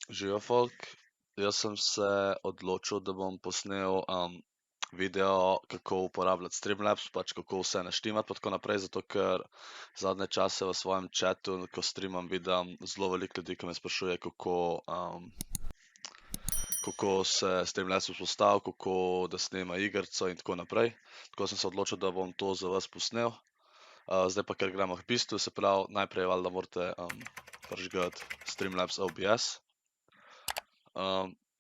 Živijo folk, jaz sem se odločil, da bom posnel video, kako uporabljati Streamlabs, pač kako vse naštimati pa tako naprej, zato ker zadnje čase v svojem chatu, ko streamam, vidim zelo veliko ljudi, ki me sprašuje, kako se Streamlabs vzpostavi, kako da snema igrico in tako naprej. Tako sem se odločil, da bom to za vas posnel. Zdaj pa, ker gremo k bistvu, se pravi, najprej valjda morate prižgati Streamlabs OBS.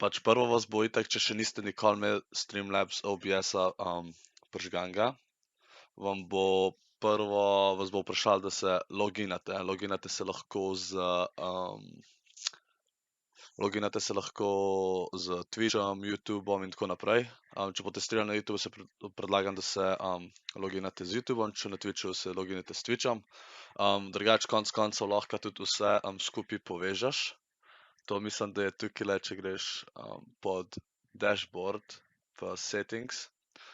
Pač prvo vas bo itak, če še niste nikoli imeli Streamlabs OBS-a prižganega, vas bo vprašalo, da se loginate. Loginate se lahko z Twitchom, YouTubeom in tako naprej. Če boste streamali na YouTube, se predlagam, da se loginate z YouTubeom, če na Twitchu se loginate s Twitchom. Drugače konec koncev lahko tudi vse skupaj povežeš. To mislim, da je tukaj, če greš pod dashboard pa settings,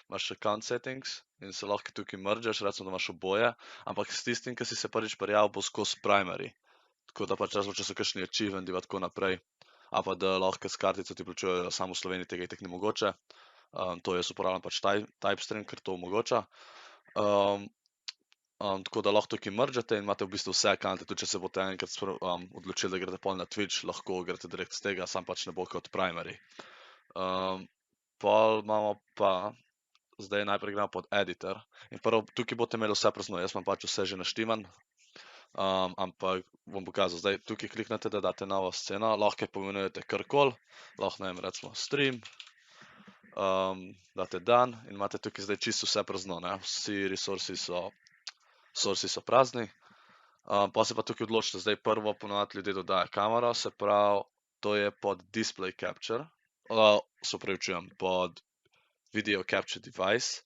imaš account settings in se lahko tukaj mergeš, recimo, da imaš oboje, ampak s tistim, ki si se prvič prijavil, bo skozi primary. Tako da pač če so kakšni achievementi pa tako naprej, ali pa da lahko s kartico ti plačujejo samo v Sloveniji, tega itak ni mogoče. To jaz uporabljam pač Typestream, ker to omogoča. Tako da lahko tukaj mergete in imate v bistvu vse akante, tudi če se boste enkrat odločili, da greste pol na Twitch, lahko greste direkt z tega, sam pač ne bo kot primary. Pol imamo pa, zdaj najprej gremo pod editor in prvo tukaj boste imeli vse prazno, jaz imam pač vse že naštiman, ampak bom pokazal, zdaj tukaj kliknete, da date novo sceno, lahko je poimenujete karkoli, lahko ne vem, recimo stream, date dan in imate tukaj zdaj čisto vse prazno, ne, vsi resursi so prazni. Pa se pa tukaj odločite, zdaj prvo ponovadi ljudje dodajo kamero, se pravi, to je pod display capture, se opravičujem, pod video capture device,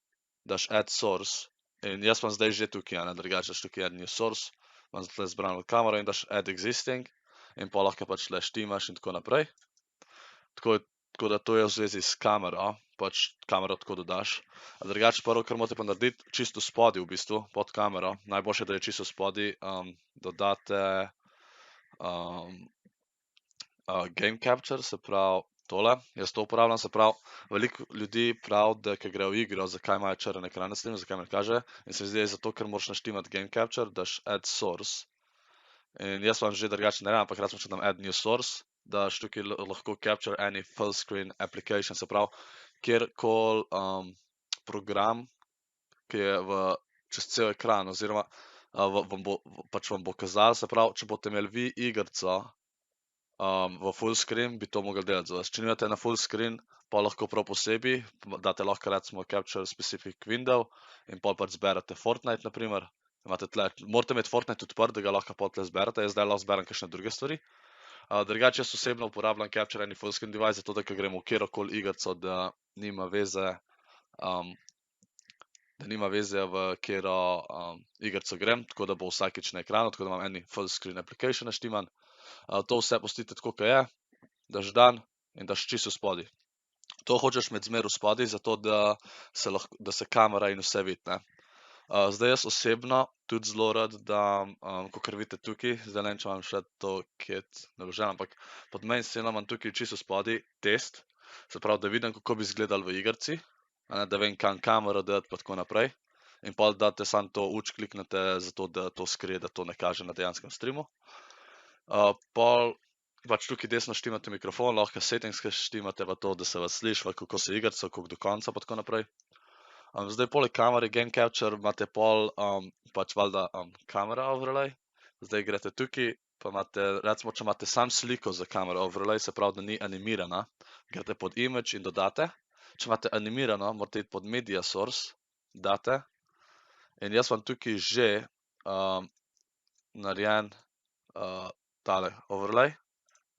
daš add source in jaz imam zdaj že tukaj, ne, drugače daš tukaj add new source, imam zdaj zbrano kamero in daš add existing in pa lahko pač le štimaš in tako naprej. Tako da to je v zvezi s kamero, pač kamero tako dodaš. Drugače prvo, kar morate pa narediti, čisto spodaj v bistvu, pod kamero, najboljše, da je čisto spodaj, dodate game capture, se pravi tole, jaz to uporabljam, se pravi, veliko ljudi pravi, da ko grejo v igro, zakaj imajo črn ekran na streamu, zakaj mi ne kaže, in se mi zdi, zato, ker moraš naštimati game capture, daš add source. In jaz vam že drugače ne vem, ampak recimo, če dam add new source, daš tukaj lahko capture any full screen application, se pravi, kjerkoli program, ki je čez cel ekran, oziroma vam bo kazalo, se pravi, če boste imeli vi igrico v full screen, bi to mogli delati za vas. Če nimate na full screen, pa lahko prav posebej, date lahko recimo capture specific window in pol pač zberete Fortnite, naprimer. Morate imeti Fortnite odprt, da ga lahko pol tle zberete, jaz zdaj lahko zberem kakšne druge stvari. Drugače jaz osebno uporabljam capture any full screen device, zato da ko gremo v kjerokoli igrico, da nima veze, v katero igrico grem, tako da bo vsakič na ekranu, tako da imam any full screen application naštiman. To vse pustite tako, kot je, daš dan in daš čisto spodaj. To hočeš imeti zmeraj spodaj, zato da se kamera in vse vidi, ne. Zdaj jaz osebno tudi zelo rad dam, kakor vidite tukaj, zdaj ne vem, če imam še to kjet naloženo, ampak pod main sceno imam tukaj čisto spodaj test, se pravi, da vidim, kako bi izgledalo v igrici, da vem, kam kamero dati pa tako naprej. In pol date samo to kliknete, zato da to skrije, da to ne kaže na dejanskem streamu. Pol pač tukaj desno štimate mikrofon, lahko settings štimate pa to, da se vas sliši, kako se igrica, koliko do konca pa tako naprej. Zdaj poleg kamere game capture imate pol pač valjda camera overlay. Zdaj greste tukaj, pa imate, recimo, če imate sam sliko za camera overlay, se pravi, da ni animirana, greste pod image in dodate. Če imate animirano, morate iti pod media source, date. In jaz imam tukaj že narejen tale overlay.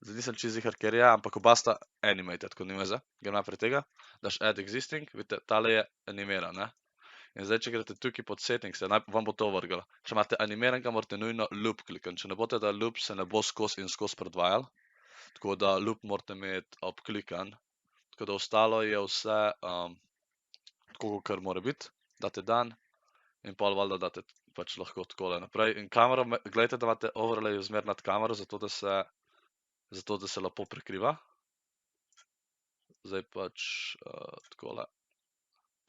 Zdaj nisem čisto ziher, kjer je, ampak oba sta animated, tako ni veze. Grem naprej tega, daš add existing, vidite, tale je animiran, ne. In zdaj, če greste tukaj pod settings, vam bo to vrglo. Če imate animeranega, morate nujno loop klikniti. Če ne boste dali loop, se ne bo skozi in skozi predvajal. Tako da loop morate imeti obklikan. Tako da ostalo je vse tako, kakor mora biti. Date dan in pol valjda date pač lahko takole naprej. In kamero, gledajte, da imate overlay zmer nad kamero, zato da se zato da se lepo prekriva. Zdaj pač takole.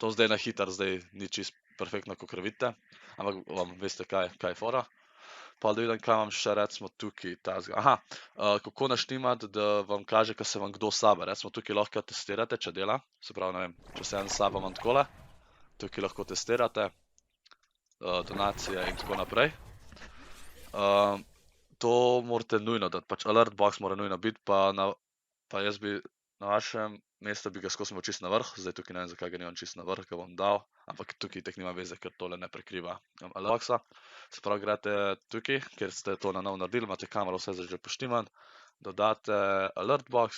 To zdaj na hitro, zdaj ni čisto perfektno, kakor vidite, ampak veste, kaj je fora. Pa da vidim, kaj imam še recimo tukaj tazga. Aha, kako naštimati, da vam kaže, kaj se vam kdo sabe. Recimo tukaj lahko testirate, če dela. Se pravi, ne vem, če se en sabo imam takole, tukaj lahko testirate, donacije in tako naprej. To morate nujno dati, pač alert box mora nujno biti, pa jaz bi na vašem mestu bi ga skozi čisto na vrh, zdaj tukaj ne vem, zakaj ga nimam čisto na vrh, ga bom dal, ampak tukaj tek nima veze, ker tole ne prekriva alert boxa. Se pravi, greste tukaj, kjer ste to na novo naredili, imate kamero vse zdaj že poštiman, dodate alert box,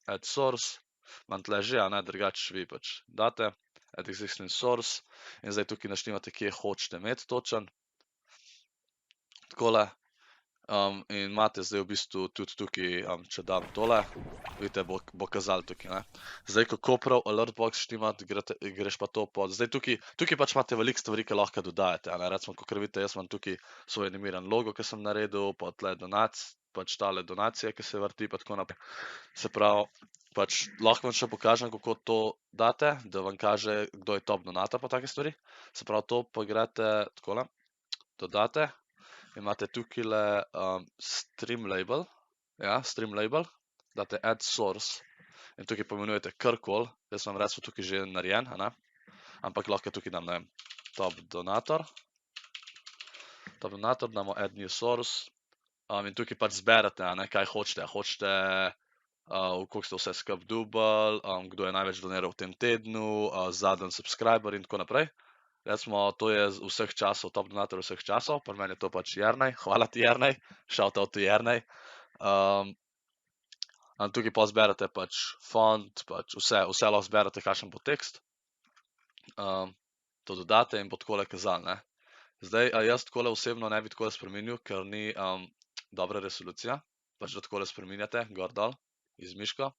add source, imam tle že, a ne, drugače vi pač date, add existing source in zdaj tukaj naštimate, kje hočete imeti točen. Takole. In imate zdaj v bistvu tudi tukaj, če dam tole, vidite, bo kazalo tukaj, ne. Zdaj, kako prav alert box štimati, greš pa to pod, zdaj tukaj pač imate veliko stvari, ki lahko dodajate, a ne, recimo, kakor vidite, jaz imam tukaj svoj animiran logo, ki sem naredil, pa tle pač tale donacije, ki se vrti, pa tako naprej. Se pravi, pač lahko vam še pokažem, kako to date, da vam kaže, kdo je top donator pa take stvari. Se pravi, to pa greste takole, dodate. Imate tukajle stream label, ja, stream label, date add source in tukaj pomenujete karkoli, jaz vam recimo tukaj že narejen, a ne, ampak lahko tukaj dam, ne vem, top donator, damo add new source in tukaj pač zberete, a ne, kaj hočete, koliko ste vse skupaj dubal, kdo je največ doniral v tem tednu, zadnji subscriber in tako naprej. Recimo, to je vseh časov, top donator vseh časov, pri meni je to pač Jernej, hvala ti Jernej, shout out to Jernej. Tukaj pa zberete pač font, pač vse lahko zberete, kakšen bo tekst. To dodate in bo takole kazalo, ne. Zdaj, jaz takole osebno ne bi takole spremenil, ker ni dobra resolucija, pač da takole spreminjate, gor dol, iz miško,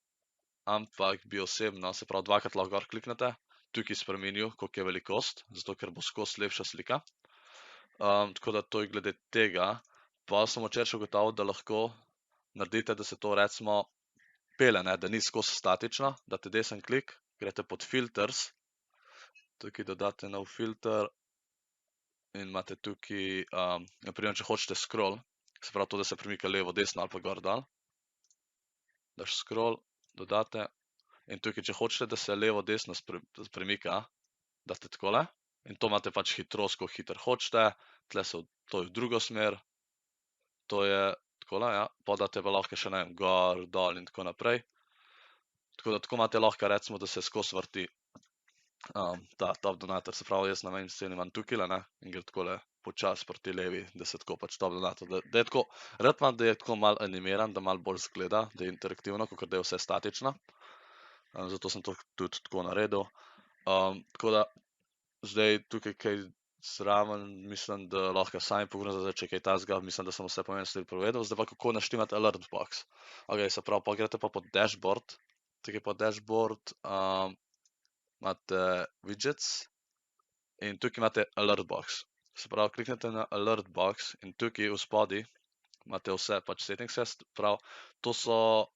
ampak bi osebno, se pravi, dvakrat lahko gor kliknete, tukaj spremenil, koliko je velikost, zato ker bo skozi lepša slika. Tako da to je glede tega. Pa sem včeraj še ugotovil, da lahko naredite, da se to recimo pele, ne, da ni skozi statično, date desen klik, greste pod filters, tukaj dodate nov filter in imate tukaj, na primer, če hočete scroll, se pravi to, da se premika levo, desno ali pa gor dol, daš scroll, dodate. In tukaj, če hočete, da se levo, desno premika, date takole. In to imate pač hitrost, koliko hitro hočete. Tle to je v drugo smer. To je takole, ja. Pa date pa lahko še, ne vem, gor, dol in tako naprej. Tako da tako imate lahko, recimo, da se skozi vrti ta top donator. Se pravi, jaz na main sceni imam tukajle, ne, in gre takole počasi proti levi, da se tako pač top donator, da je tako, rad imam, da je tako malo animiran, da malo bolj izgleda, da je interaktivno, kakor da je vse statično. Zato sem to tudi tako naredil. Tako da, zdaj tukaj kaj zraven, mislim, da lahko sami pogledate, če kaj tazga, mislim, da sem vse pomembne stvari povedal. Zdaj pa, kako naštimati alert box. Ok, se pravi, pa greste pa pod dashboard, tukaj pod dashboard imate widgets in tukaj imate alert box. Se pravi, kliknete na alert box in tukaj v spodaj imate vse pač settingse, prav, to so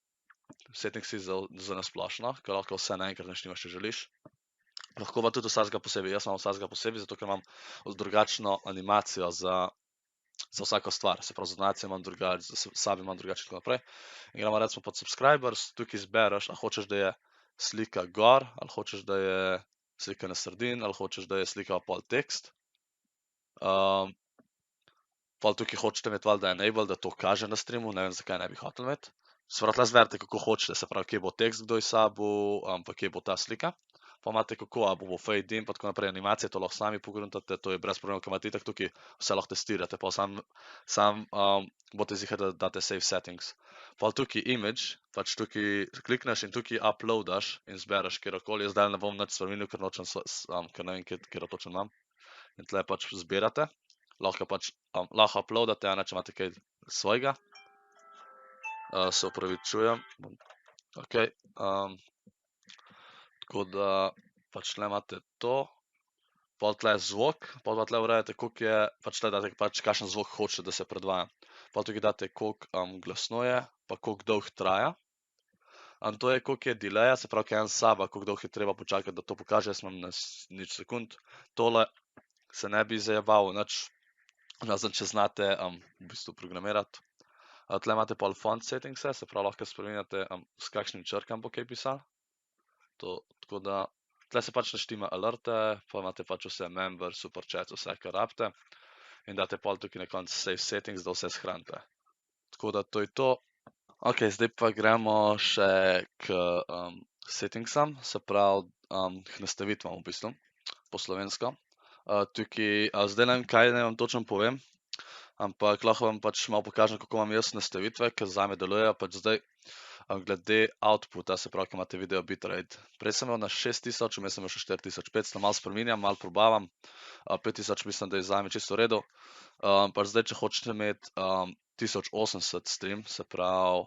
settingsi za nasplošno, ker lahko vse naenkrat naštimaš, če želiš. Lahko pa tudi vsakega posebej, jaz imam vsakega posebej, zato ker imam drugačno animacijo za vsako stvar, se pravi, za donacije imam drugače, za sabe imam drugače in tako naprej. In gremo recimo pod subscribers, tukaj izbereš, ali hočeš, da je slika gor, ali hočeš, da je slika na sredini, ali hočeš, da je slika pol tekst. Pol tukaj hočete imeti valjda enable, da to kaže na streamu, ne vem, zakaj ne bi hotel imeti. Se pravi, tle zberete, kako hočete, se pravi, kje bo tekst kdo izsabil, pa kje bo ta slika. Pa imate kako, ali bo fade in pa tako naprej, animacije, to lahko sami pogruntate, to je brez problema, ker imate itak tukaj, vse lahko testirate, pa sam boste ziher, da date save settings. Pa tukaj image, pač tukaj klikneš in tukaj uploadaš in zbereš kjerkoli, jaz zdaj ne bom nič spremenil, ker nočem, ker ne vem, kjer točno imam. In tle pač zbirate, lahko pač, lahko uploadate, a ne, če imate kaj svojega. Se opravičujem. Ok. Tako da pač tle imate to. Pol tle zvok, pol pa tle urejate, koliko je, pač tle date pač kakšen zvok hočete, da se predvaja. Pol tukaj date, koliko glasno je, pa koliko dolgo traja. To je, koliko je deleja, se pravi, en saba, koliko dolgo je treba počakati, da to pokaže, jaz imam na nič sekund. Tole se ne bi zajeval, razen če znate v bistvu programirati. Tle imate pol font settingse, se pravi, lahko spremenjate, s kakšnim črkam bo kaj pisal. Tako da, tle se pač naštima alerte, pa imate pač vse member, super chat, vse, kar rabite. In date pol tukaj na koncu save settings, da vse shranite. Tako da to je to. Ok, zdaj pa gremo še k settingsam, se pravi k nastavitvam v bistvu, po slovensko. Tukaj, zdaj ne vem, kaj naj vam točno povem, ampak lahko vam pač malo pokažem, kako imam jaz nastavitve, ker zame delujejo pač zdaj. Glede outputa, se pravi, ko imate video bitrate. Prej sem imel na 6000, vmes sem imel še 4500, malo spreminjam, malo probavam. 5000 mislim, da je zame čisto v redu. Pač zdaj, če hočete imeti 1080 stream, se pravi,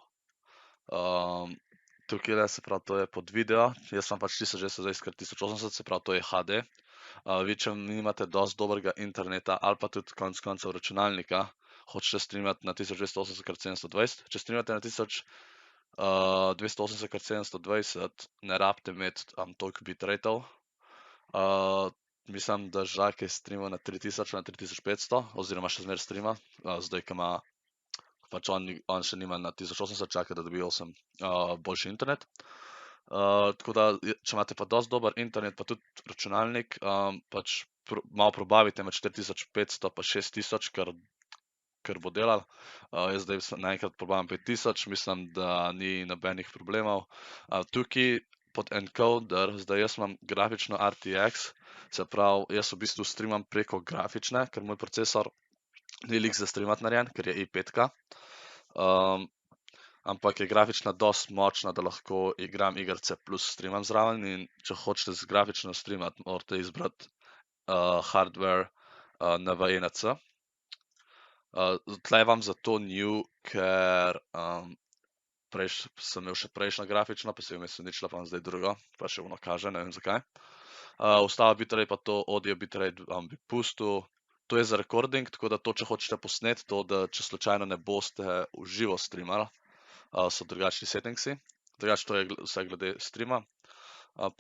tukaj se pravi, to je pod video, jaz imam pač 1920x1080, se pravi, to je HD. Vi, če nimate dosti dobrega interneta ali pa tudi konec koncev računalnika, hočete streamati na 1280x720, če streamate na 1280x720, ne rabite imeti toliko bitrateov. Mislim, da Žak je streamal na 3000 na 3500, oziroma še zmeraj streama, zdaj, ko ima pač on še nima na 1080, čaka, da dobi 8 boljši internet. Tako da, če imate pa dosti dober internet, pa tudi računalnik, pač malo probavite med 4500 pa 6000, ker bo delal. Jaz zdaj naenkrat probavam 5000, mislim, da ni nobenih problemov. Tukaj pod encoder, zdaj jaz imam grafično RTX, se pravi, jaz v bistvu streamam preko grafične, ker moj procesor ni lik za streamati narejen, ker je i5-ka. Ampak je grafična dosti močna, da lahko igram igrice plus streamam zraven, in če hočete z grafično streamati, morate izbrati hardware NVENC. Tle vam zato new, ker sem imel še prejšnjo grafično, pa se je vmes uničila, pa vam zdaj drugo, pa še ono kaže, ne vem zakaj. Ostalo bitrate pa to audio bitrate bi pustil. To je za recording, tako da to, če hočete posneti, to, da če slučajno ne boste v živo streamali, so drugačni settingsi. Drugače to je vse glede streama.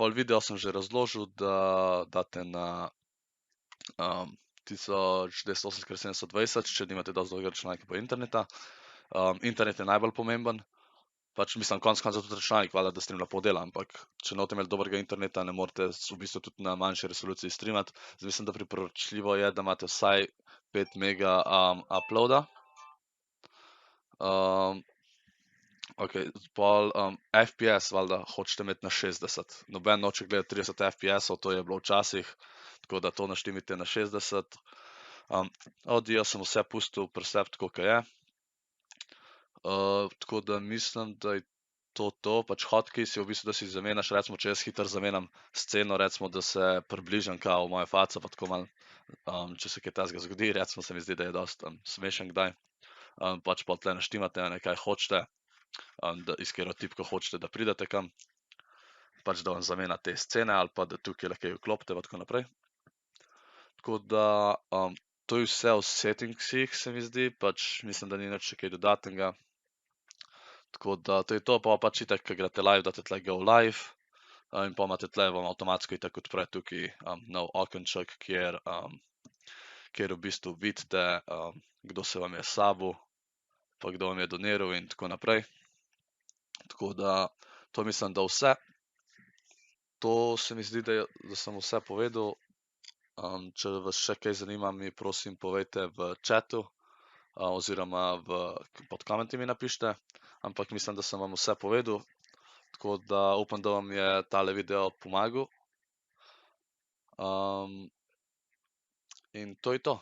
Pol video sem že razložil, da date na 1280x720, če nimate dosti dolgega računalnika pa interneta. Internet je najbolj pomemben. Pač mislim, konec koncev tudi računalnik, valjda, da stream lepo dela, ampak če ne boste imeli dobrega interneta, ne morete v bistvu tudi na manjši resoluciji streamati. Zdaj mislim, da priporočljivo je, da imate vsaj 5 mega uploada. Ok, pol FPS, valjda, hočete imeti na 60. Noben noče gledati 30 FPS-ov, to je bilo včasih, tako da to naštimite na 60. Audio sem vse pustil pri sebi, tako kot je. Tako da mislim, da je to, pač hotkeys je v bistvu, da si zamenjaš, recimo, če jaz hitro zamenjam sceno, recimo, da se približam kao v mojo faco, pa tako malo, če se kaj takega zgodi, recimo, se mi zdi, da je dosti smešen kdaj. Pač pa tle naštimate, kaj hočete, iz katero tipko hočete, da pridete kam, pač da vam zamenja te scene, ali pa da tukaj kaj vklopite, pa tako naprej. Tako da, to je vse v settingsih, se mi zdi, pač mislim, da ni nič še kaj dodatnega. Tako da, to je to, pa pač itak, ko igrate live, date tle go live, in pa imate tle, vam avtomatsko itak odpre tukaj nov okenček, kjer v bistvu vidite, kdo se vam je sabil, pa kdo vam je doniral in tako naprej. Tako da, to mislim, da vse. To se mi zdi, da sem vse povedal. Če vas še kaj zanima, mi prosim povejte v chatu, oziroma pod komenti mi napišite, ampak mislim, da sem vam vse povedal, tako da upam, da vam je tale video pomagal. In to je to.